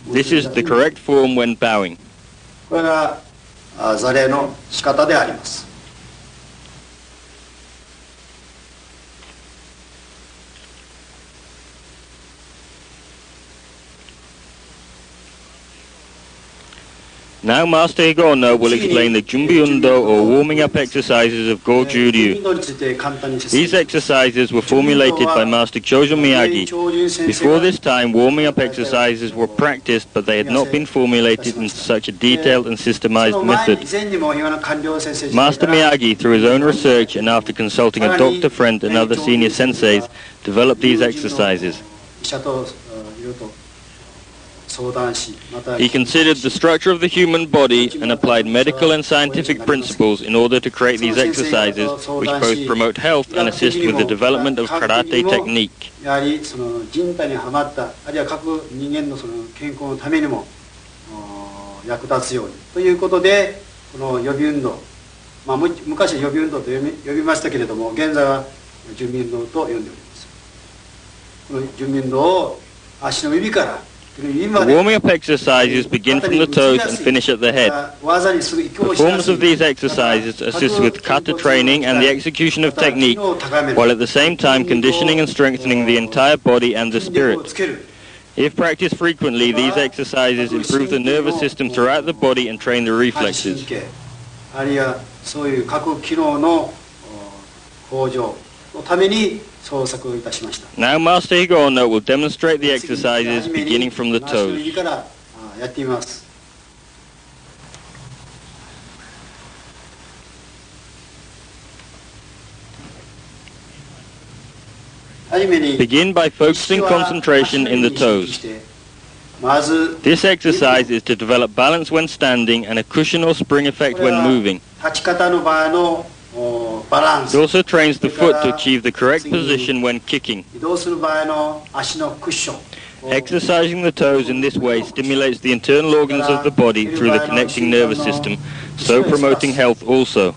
This is the correct form when bowing. これが座礼の仕方であります。Now Master Higaonna will explain the Junbi Undo or warming up exercises of Goju-ryu. These exercises were formulated by Master Chojo Miyagi. Before this time, warming up exercises were practiced, but they had not been formulated in such a detailed and systemized method. Master Miyagi, through his own research and after consulting a doctor friend and other senior senseis, developed these exercises. He considered the structure of the human body and applied medical and scientific principles in order to create these exercises, which both promote health and assist with the development of karate technique. The warming up exercises begin from the toes and finish at the head. Performance of these exercises assists with kata training and the execution of technique, while at the same time conditioning and strengthening the entire body and the spirit. If practiced frequently, these exercises improve the nervous system throughout the body and train the reflexes. Now Master Higaonna will demonstrate the exercises beginning from the toes. Begin by focusing concentration in the toes. This exercise is to develop balance when standing and a cushion or spring effect when moving. It also trains the foot to achieve the correct position when kicking. Exercising the toes in this way stimulates the internal organs of the body through the connecting nervous system, so promoting health also.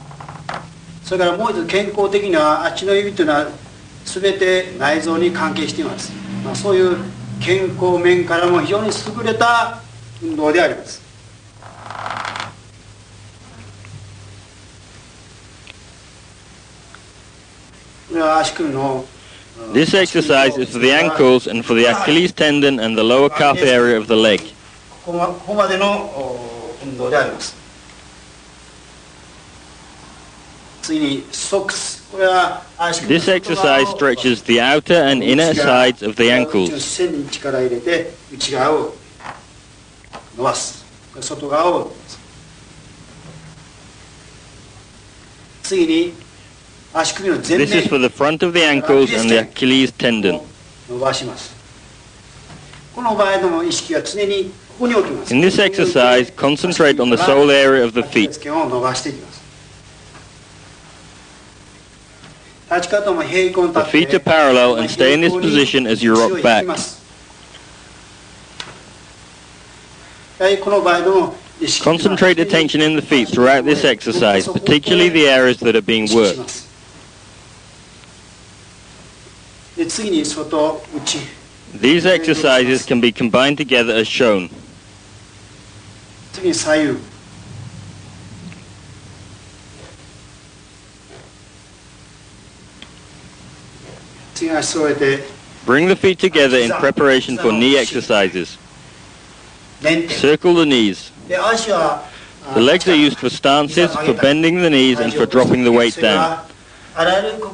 This exercise is for the ankles and for the Achilles tendon and the lower calf area of the leg. This exercise stretches the outer and inner sides of the ankles. This is for the front of the ankles and the Achilles tendon. In this exercise, concentrate on the sole area of the feet. The feet are parallel and stay in this position as you rock back. Concentrate attention in the feet throughout this exercise, particularly the areas that are being worked. These exercises can be combined together as shown. Bring the feet together in preparation for knee exercises. Circle the knees. The legs are used for stances, for bending the knees, and for dropping the weight down.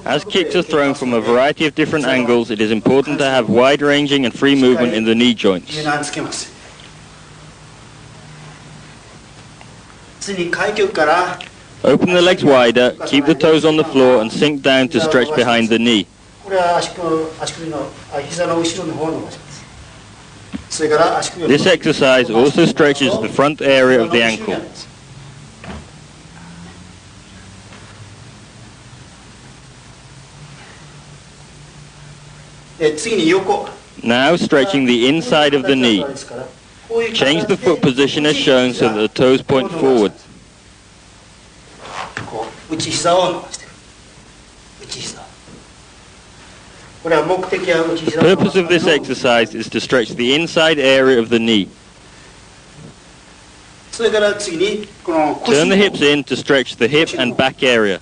As kicks are thrown from a variety of different angles, it is important to have wide-ranging and free movement in the knee joints. Open the legs wider, keep the toes on the floor, and sink down to stretch behind the knee. This exercise also stretches the front area of the ankle. Now stretching the inside of the knee. Change the foot position as shown so that the toes point forward. The purpose of this exercise is to stretch the inside area of the knee. それから次にこの腰 Turn の the hips in to stretch the hip and back area.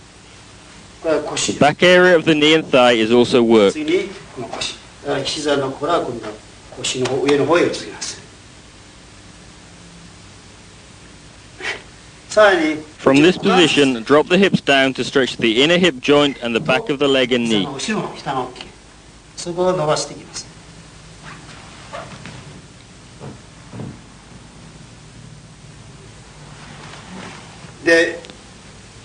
これは腰 The back area of the knee and thigh is also worked. 次にこの腰だから膝の方から今度は腰の方上の方へ移ります。さらに From this position, drop the hips down to stretch the inner hip joint and the back of the leg and 膝 knee. の後ろの下の筋そこを伸ばしていきます。で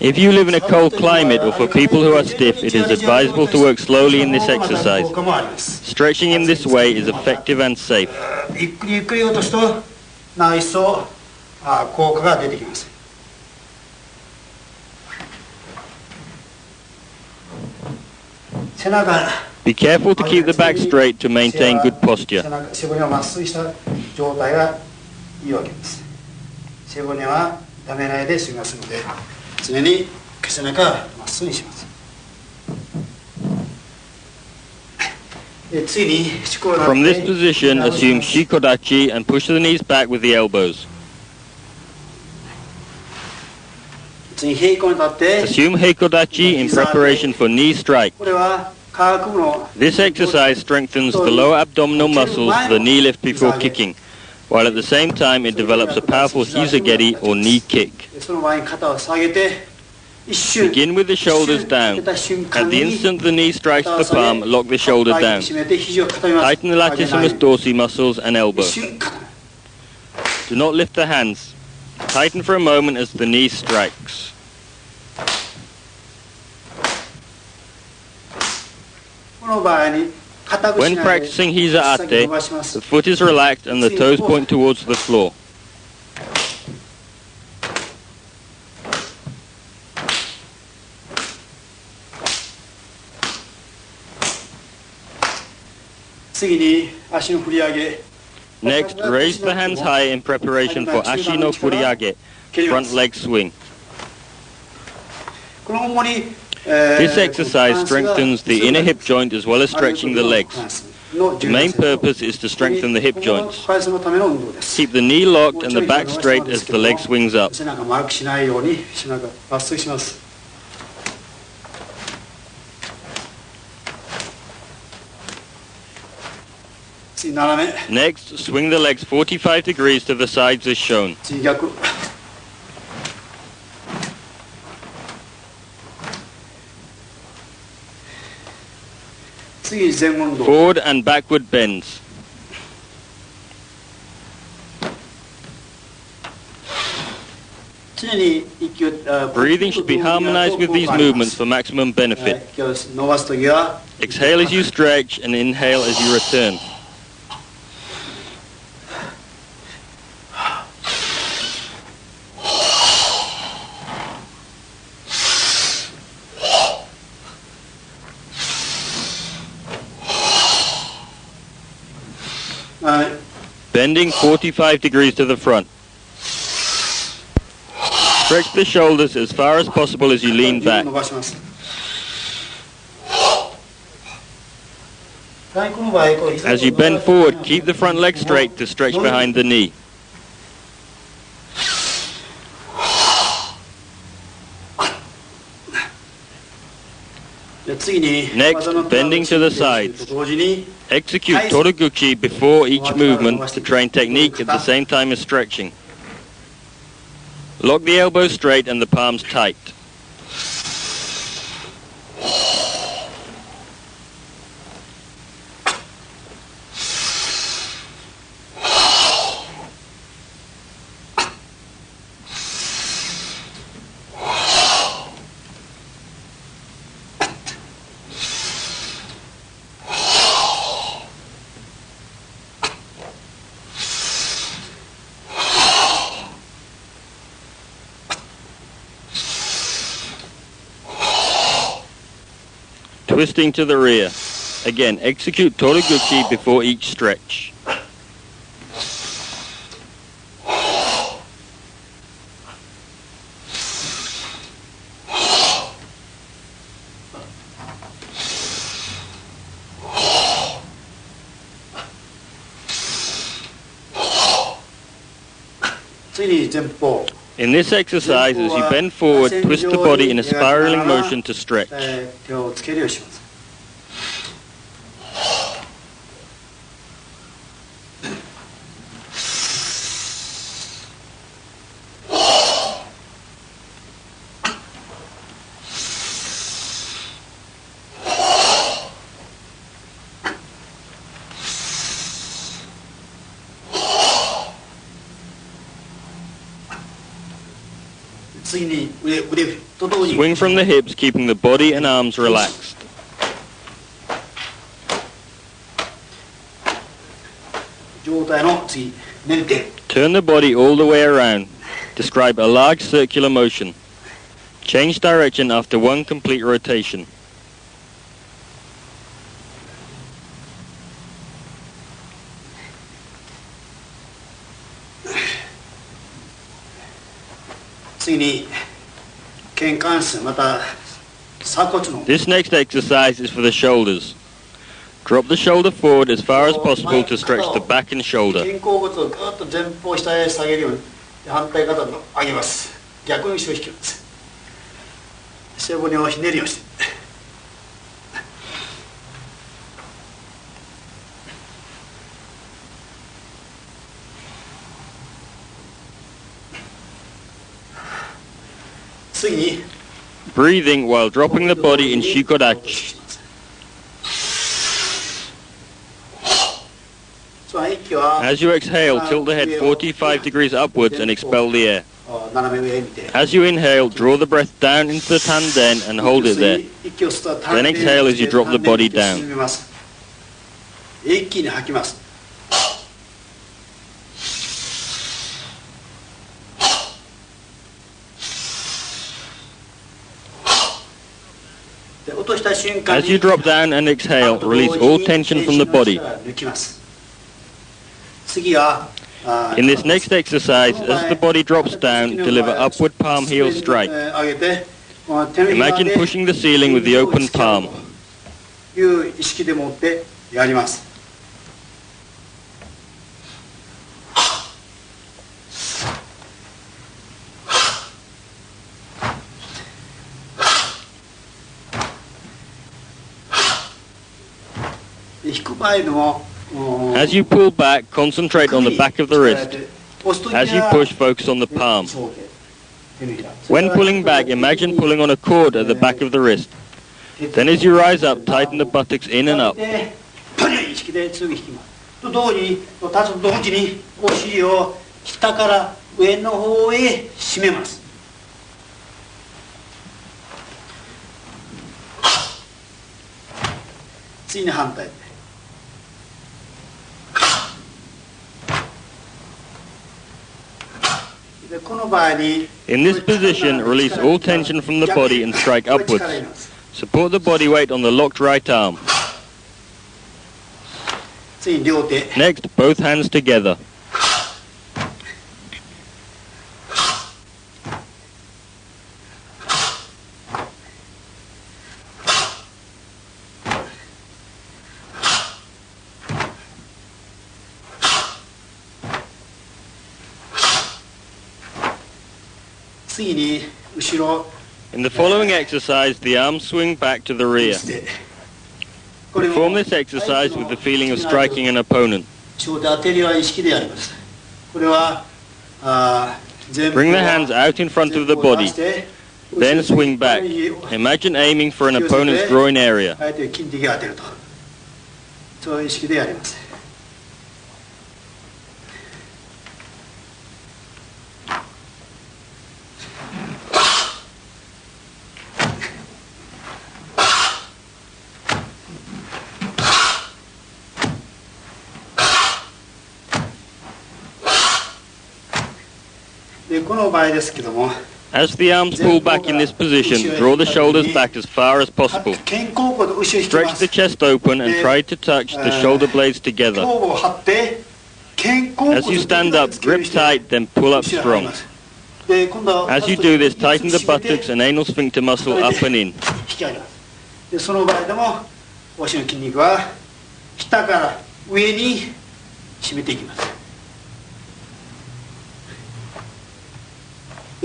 If you live in a cold climate or for people who are stiff, it is advisable to work slowly in this exercise. Stretching in this way is effective and safe. ゆっくりゆっくり落とすとなお一層効果が出てきます。背中 Be careful to keep the back straight to maintain good 背 posture. 中背骨をまっすぐした状態がいいわけです。背骨はダメないで済みますので常に背中はまっすぐにします。で次に四股をなって From this position, assume shikodachi and push the knees back with the elbows. 次に平行に立って Assume heikodachi in preparation for knee strike. これは下顎部の This exercise strengthens the lower abdominal muscles for the knee lift before kicking, while at the same time it develops a powerful hizageri or knee kick. その前に肩を下げて一瞬 Begin with the shoulders down. 出た瞬 At 間 the に instant the knee strikes the palm, lock the shoulder 肩を down. 締めて肘を固めます。 Tighten the latissimus dorsi muscles and 一 elbow. 瞬固め Do not lift the hands. Tighten for a moment as the knee strikes. この場合に肩口 When なで practicing hiza 先伸 ate, ばします the foot is relaxed and the toes point towards the floor. Next, raise the hands high in preparation for ashi no furiage, front leg swing. This exercise strengthens the inner hip joint as well as stretching the legs. The main purpose is to strengthen the hip joints. Keep the knee locked and the back straight as the leg swings up. Next, swing the legs 45 degrees to the sides as shown. Forward and backward bends. Breathing should be harmonized with these movements for maximum benefit. Exhale as you stretch and inhale as you return. Bending 45 degrees to the front. Stretch the shoulders as far as possible as you lean back. As you bend forward, keep the front leg straight to stretch behind the knee. Next, bending to the sides. Execute toraguchi before each movement to train technique at the same time as stretching. Lock the elbows straight and the palms tight. Twisting to the rear. Again, execute toraguchi before each stretch. 次に前方 In this exercise, as you bend forward, twist the body in a spiraling motion to stretch. 手をつけるようにします。Swing from the hips, keeping the body and arms relaxed. 上体の次、捻転。 Turn the body all the way around. Describe a large circular motion. Change direction after one complete rotation. 次に肩関節また鎖骨の This next exercise is for the shoulders. Drop the shoulder forward as far as possible to stretch the back and shoulder. 肩甲骨をぐっと前方下へ下げるように反対肩を上げます。逆に後ろ引きます。背骨をひねるようにして。次に Breathing while dropping the body in shikodachi. As you exhale, tilt the head 45 degrees upwards and expel the air. As you inhale, draw the breath down into the tanden and hold it there. Then exhale as you drop the body down. 一気に吐きます。As you drop down and exhale, release all tension from the body. In this next exercise, as the body drops down, deliver upward palm heel strike. Imagine pushing the ceiling with the open palm. いう意識でもってやります。As you pull back, concentrate on the back of the wrist. As you push, focus on the palm. When pulling back, imagine pulling on a cord at the back of the wrist. Then as you rise up, tighten the buttocks in and up. と同時に立つと同時にお尻を下から上の方へ締めます。次に反対。In this position, release all tension from the body and strike upwards. Support the body weight on the locked right arm. Next, both hands together. In the following exercise, the arms swing back to the rear. Perform this exercise with the feeling of striking an opponent. Bring the hands out in front of the body. Then swing back. Imagine aiming for an opponent's groin area. そういう意識でやります。As the arms pull back in this position, draw the shoulders back as far as possible. Stretch the chest open and try to touch the shoulder blades together. As you stand up, grip tight, then pull up strong. As you do this, tighten the buttocks and anal sphincter muscle up and in. その場合でもお尻の筋肉は下から上に締めていきます。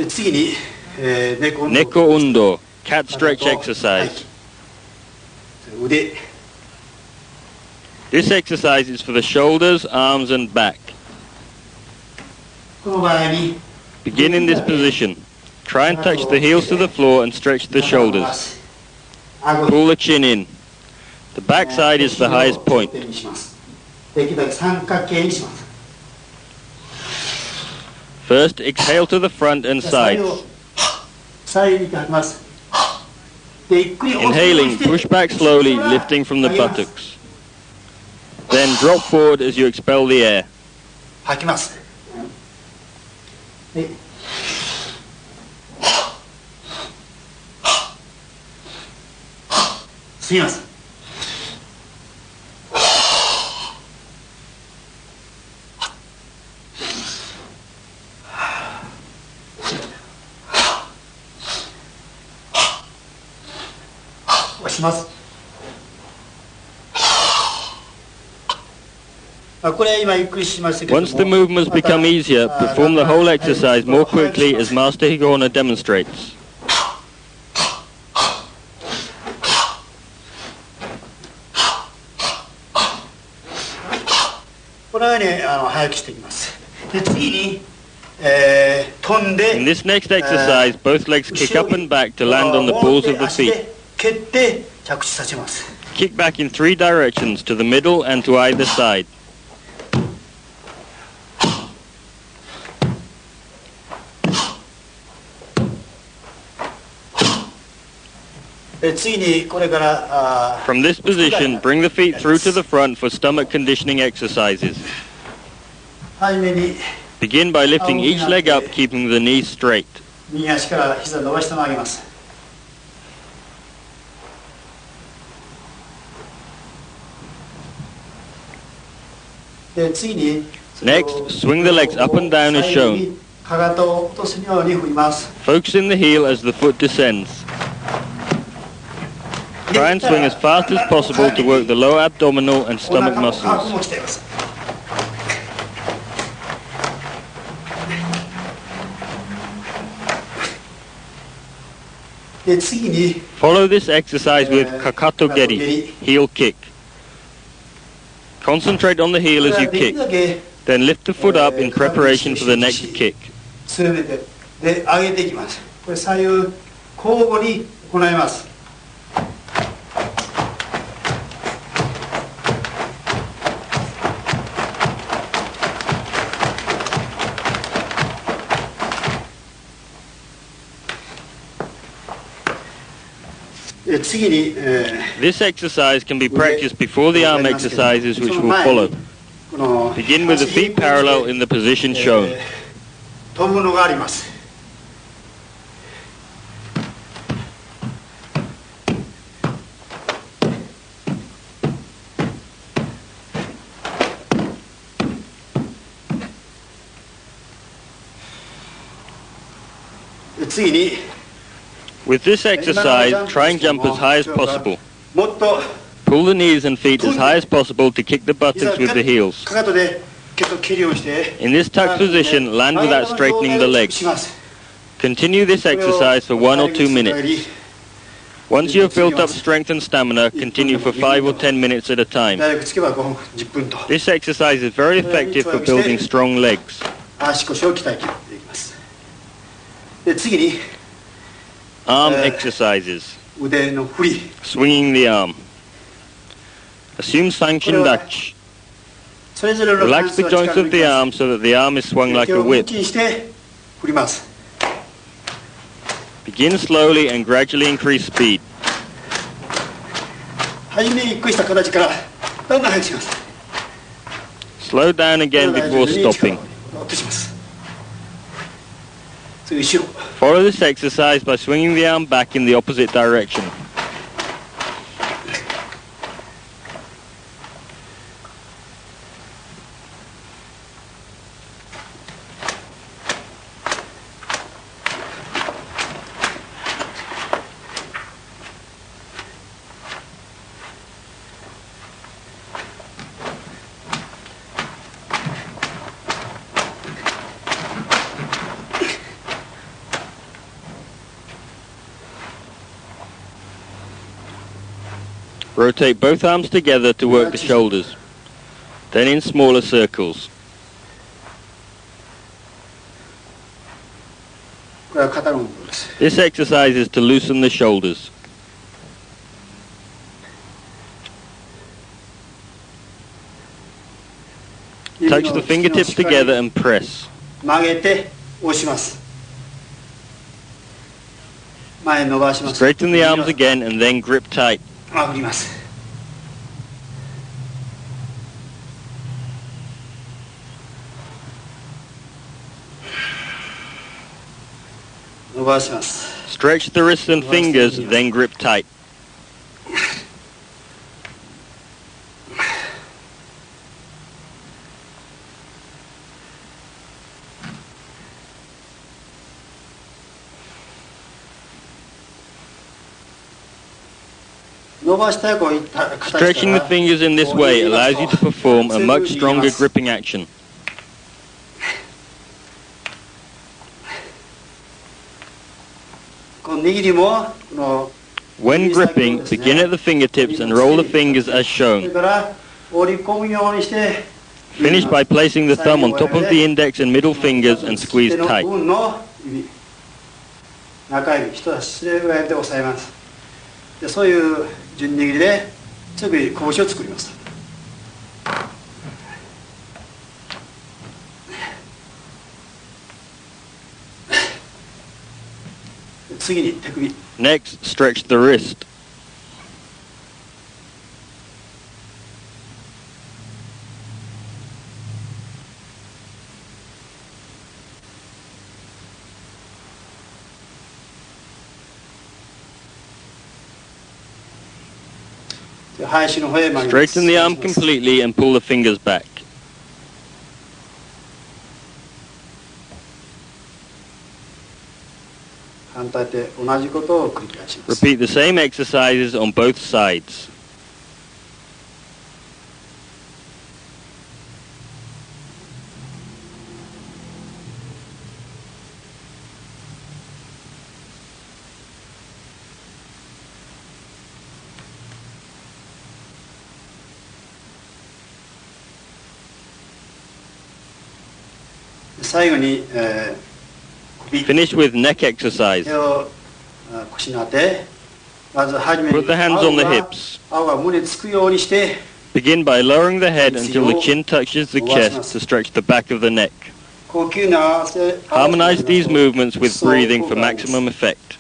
次に、Neko undo, cat stretch exercise. 腕 This exercise is for the shoulders, arms and back. この場合に Begin in this position. Try and touch the heels to the floor and stretch the shoulders. Pull the chin in. The back side is the highest point. できるだけ三角形にします。 First, exhale to the front and sides. 左右にかけます。でゆっくり Inhaling, push back slowly, lifting from the buttocks. Then drop forward as you expel the air. 吐きます。で吸います。押します。これ今ゆっくりしましたけども。 Once the movements become easier, perform the whole exercise more quickly as Master Higaonna demonstrates. このように早くしていきます。で次に、飛んで In this next exercise, both legs kick up and back to land on the balls of the feet. 蹴って着地させます。 Kick back in 3 directions, to the middle and to either side. 次にこれから From this position, bring the feet through to the front for stomach conditioning exercises. はじめに Begin by lifting each leg up, keeping the knees straight. 右足から膝を伸ばして曲げます。で次に Next, swing the legs up and down as shown. かかとを落とすように振ります。 Focus in the heel as the foot descends. Try and swing as fast as possible to work the lower abdominal and stomach muscles. で次に Follow this exercise with kakato geri, heel kick. Concentrate on the heel as you kick. Then lift the foot up in preparation for the next kick. 強めてで上げていきます。これ左右交互に行います。次に、This exercise can be practiced before the arm exercises which will follow. Begin with the feet parallel in the position shown. 飛ぶのがあります。次に With this exercise, try and jump as high as possible. Pull the knees and feet as high as possible to kick the buttocks with the heels. In this tucked position, land without straightening the legs. Continue this exercise for 1 or 2 minutes. Once you have built up strength and stamina, continue for 5 or 10 minutes at a time. This exercise is very effective for building strong legs. Arm exercises. Swinging the arm. Assume Sanchin Dach. Relax the joints of the arm so that the arm is swung like a whip. Begin slowly and gradually increase speed. Slow down again before stopping. Follow this exercise by swinging the arm back in the opposite direction. Rotate both arms together to work the shoulders, then in smaller circles. これは肩の運動です。 This exercise is to loosen the shoulders. Touch the fingertips together and press. 曲げて押します。前に伸ばします。 Straighten the arms again and then grip tight. 振ります。伸ばします。 Stretch the wrists and fingers, then grip tight. Stretching the fingers in this way allows you to perform a much stronger gripping action. When gripping, begin at the fingertips and roll the fingers as shown. Finish by placing the thumb on top of the index and middle fingers and squeeze tight. 中指、人差し指ぐらいで押さえます。でそういう順握りで拳を作ります。次に手首。Next, stretch the wrist. Straighten the arm completely and pull the fingers back. Repeat the same exercises on both sides. Finish with neck exercise. Put the hands on the hips. Begin by lowering the head until the chin touches the chest to stretch the back of the neck. Harmonize these movements with breathing for maximum effect.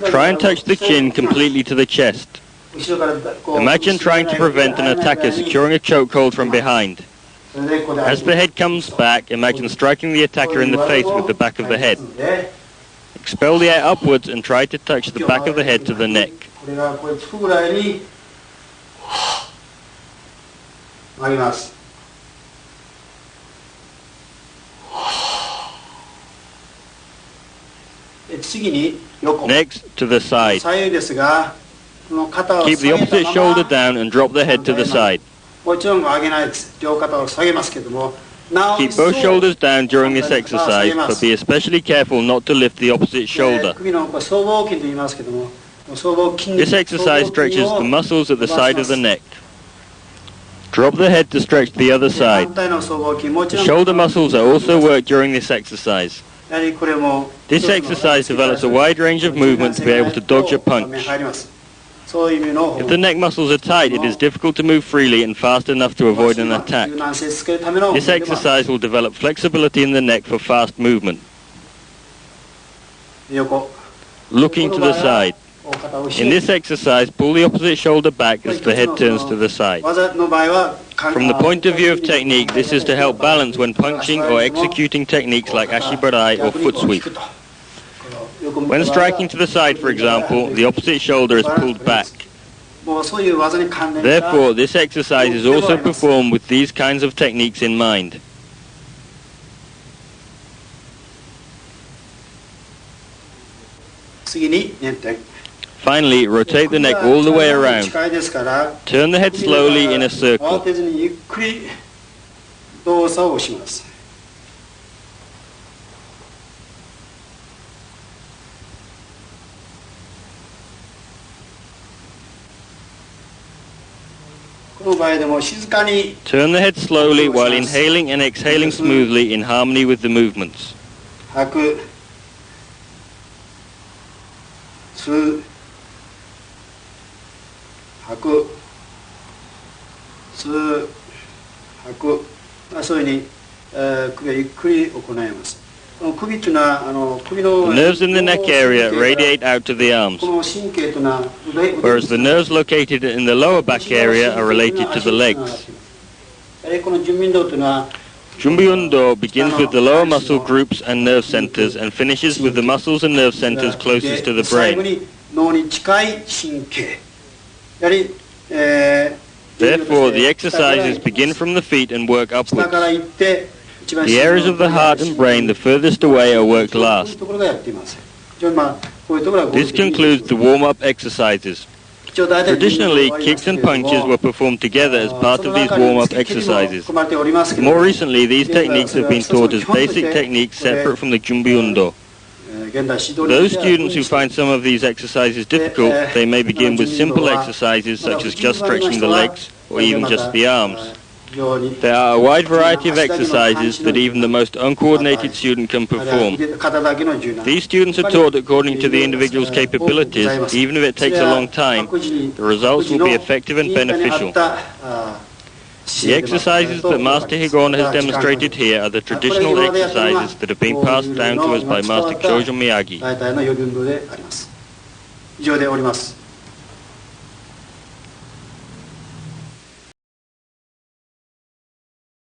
Try and touch the chin completely to the chest. Imagine trying to prevent an attacker securing a chokehold from behind. As the head comes back, imagine striking the attacker in the face with the back of the head. Expel the air upwards and try to touch the back of the head to the neck. Next, to the side. Keep the opposite shoulder down and drop the head to the side. Keep both shoulders down during this exercise, but be especially careful not to lift the opposite shoulder. This exercise stretches the muscles at the side of the neck. Drop the head to stretch the other side. The shoulder muscles are also worked during this exercise. This exercise develops a wide range of movement to be able to dodge a punch. If the neck muscles are tight, it is difficult to move freely and fast enough to avoid an attack. This exercise will develop flexibility in the neck for fast movement. Looking to the side. In this exercise, pull the opposite shoulder back as the head turns to the side. From the point of view of technique, this is to help balance when punching or executing techniques like ashibarai or foot sweep. When striking to the side, for example, the opposite shoulder is pulled back. Therefore, this exercise is also performed with these kinds of techniques in mind. Finally, rotate the neck all the way around. Turn the head slowly in a circle. 慌てずにゆっくり動作をします。この場合でも静かに Turn the head slowly while inhaling and exhaling smoothly in harmony with the movements. 吐く、吸う、吐く、吸う、吐く、そういうふうに、首はゆっくり行います。首というのは首の The nerves in the neck area radiate out to the arms, この神経というのは whereas the nerves located in the lower back area are related to the legs. この準備運動というのは Junbi-undo begins with the lower muscle groups and nerve centers and finishes with the muscles and nerve centers closest to the 最後 brain. に脳に近い神経やはり、Therefore, the exercises begin from the feet and work 下から upwards. 行って The areas of the heart and brain the furthest away are worked last. This concludes the warm-up exercises. Traditionally, kicks and punches were performed together as part of these warm-up exercises. More recently, these techniques have been taught as basic techniques separate from the Junbi-undo. Those students who find some of these exercises difficult, they may begin with simple exercises such as just stretching the legs or even just the arms. There are a wide variety of exercises that even the most uncoordinated student can perform. These students are taught according to the individual's capabilities. Even if it takes a long time, the results will be effective and beneficial. The exercises that Master Higaonna has demonstrated here are the traditional exercises that have been passed down to us by Master Chojo Miyagi. 以上でおります。